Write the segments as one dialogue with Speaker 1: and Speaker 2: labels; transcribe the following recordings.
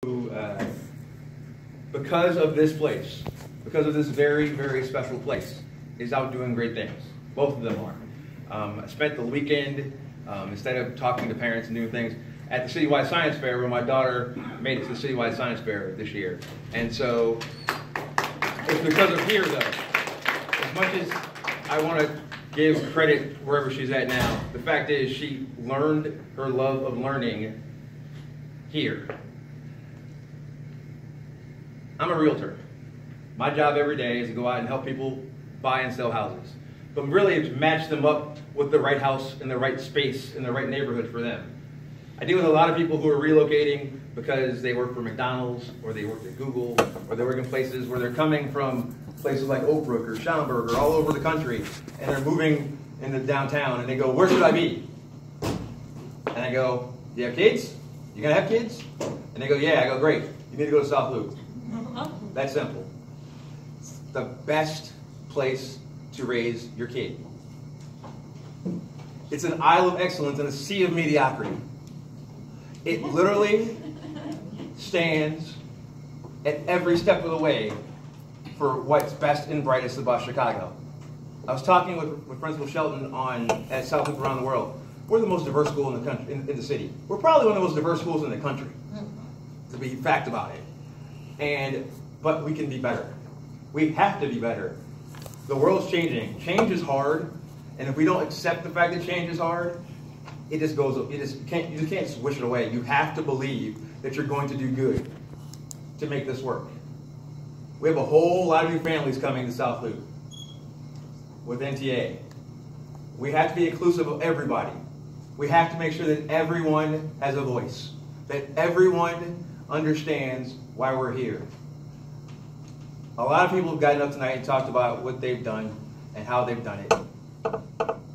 Speaker 1: who, because of this place, because of this very, very special place, is out doing great things. Both of them are. I spent the weekend, instead of talking to parents and doing things, at the Citywide Science Fair, where my daughter made it to the Citywide Science Fair this year. And so, it's because of here, though. As much as I want to give credit wherever she's at now, the fact is she learned her love of learning here. I'm a realtor. My job every day is to go out and help people buy and sell houses. But really, it's match them up with the right house in the right space in the right neighborhood for them. I deal with a lot of people who are relocating because they work for McDonald's, or they work at Google, or they work in places where they're coming from places like Oak Brook or Schaumburg or all over the country, and they're moving into downtown, and they go, "Where should I be?" And I go, "Do you have kids? You gonna have kids?" And they go, "Yeah." I go, "Great. You need to go to South Loop." That's simple. It's the best place to raise your kid. It's an isle of excellence and a sea of mediocrity. It literally stands at every step of the way for what's best and brightest about Chicago. I was talking with Principal Shelton at South Loop Around the World. We're the most diverse school in the country, in the city. We're probably one of the most diverse schools in the country, to be fact about it. But we can be better. We have to be better. The world's changing. Change is hard, and if we don't accept the fact that change is hard, it just goes. You just can't just wish it away. You have to believe that you're going to do good to make this work. We have a whole lot of new families coming to South Loop with NTA. We have to be inclusive of everybody. We have to make sure that everyone has a voice, that everyone understands why we're here. A lot of people have gotten up tonight and talked about what they've done and how they've done it.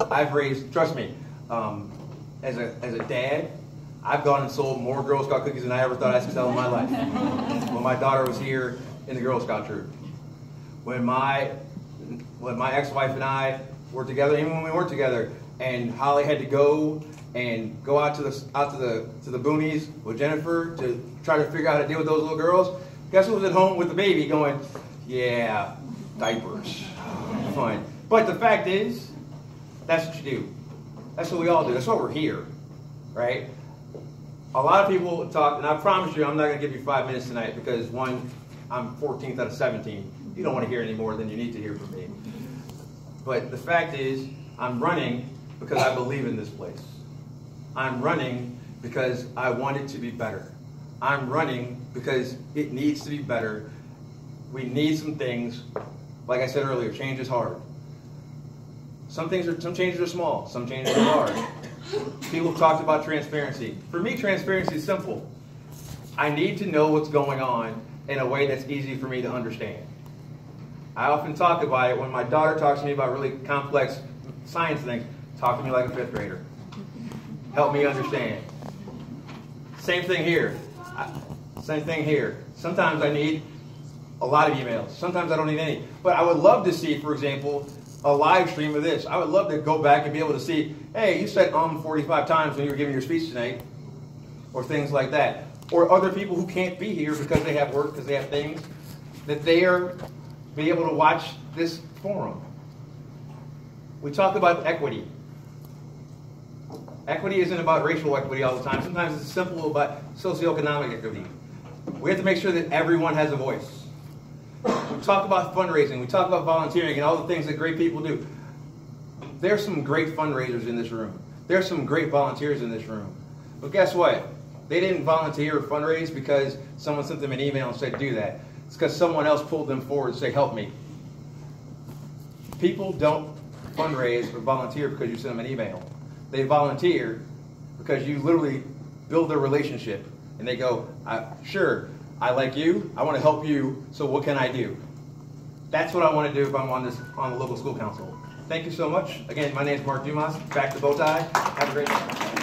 Speaker 1: I've raised, trust me, as a dad, I've gone and sold more Girl Scout cookies than I ever thought I'd sell in my life. When my daughter was here in the Girl Scout troop. When my ex-wife and I were together, even when we weren't together, and Holly had to go out to the boonies with Jennifer to try to figure out how to deal with those little girls. Guess who was at home with the baby going, "Yeah, diapers, fine." But the fact is, that's what you do. That's what we all do. That's why we're here, right? A lot of people talk, and I promise you, I'm not going to give you 5 minutes tonight because one, I'm 14th out of 17. You don't want to hear any more than you need to hear from me. But the fact is, I'm running because I believe in this place. I'm running because I want it to be better. I'm running because it needs to be better. We need some things. Like I said earlier, change is hard. Some changes are small, some changes are large. People have talked about transparency. For me, transparency is simple. I need to know what's going on in a way that's easy for me to understand. I often talk about it when my daughter talks to me about really complex science things. Talk to me like a 5th grader. Help me understand. Same thing here. Sometimes I need a lot of emails. Sometimes I don't need any. But I would love to see, for example, a live stream of this. I would love to go back and be able to see, hey, you said 45 times when you were giving your speech tonight, or things like that. Or other people who can't be here because they have work, because they have things, that they are be able to watch this forum. We talk about equity. Equity isn't about racial equity all the time. Sometimes it's simple about socioeconomic equity. We have to make sure that everyone has a voice. We talk about fundraising. We talk about volunteering and all the things that great people do. There's some great fundraisers in this room. There's some great volunteers in this room. But guess what? They didn't volunteer or fundraise because someone sent them an email and said, "Do that." It's because someone else pulled them forward and said, "Help me." People don't fundraise or volunteer because you send them an email. They volunteer because you literally build a relationship. And they go, "Sure, I like you, I want to help you, so what can I do?" That's what I want to do if I'm on the local school council. Thank you so much. Again, my name is Marc Dumas. Back to bow tie. Have a great day.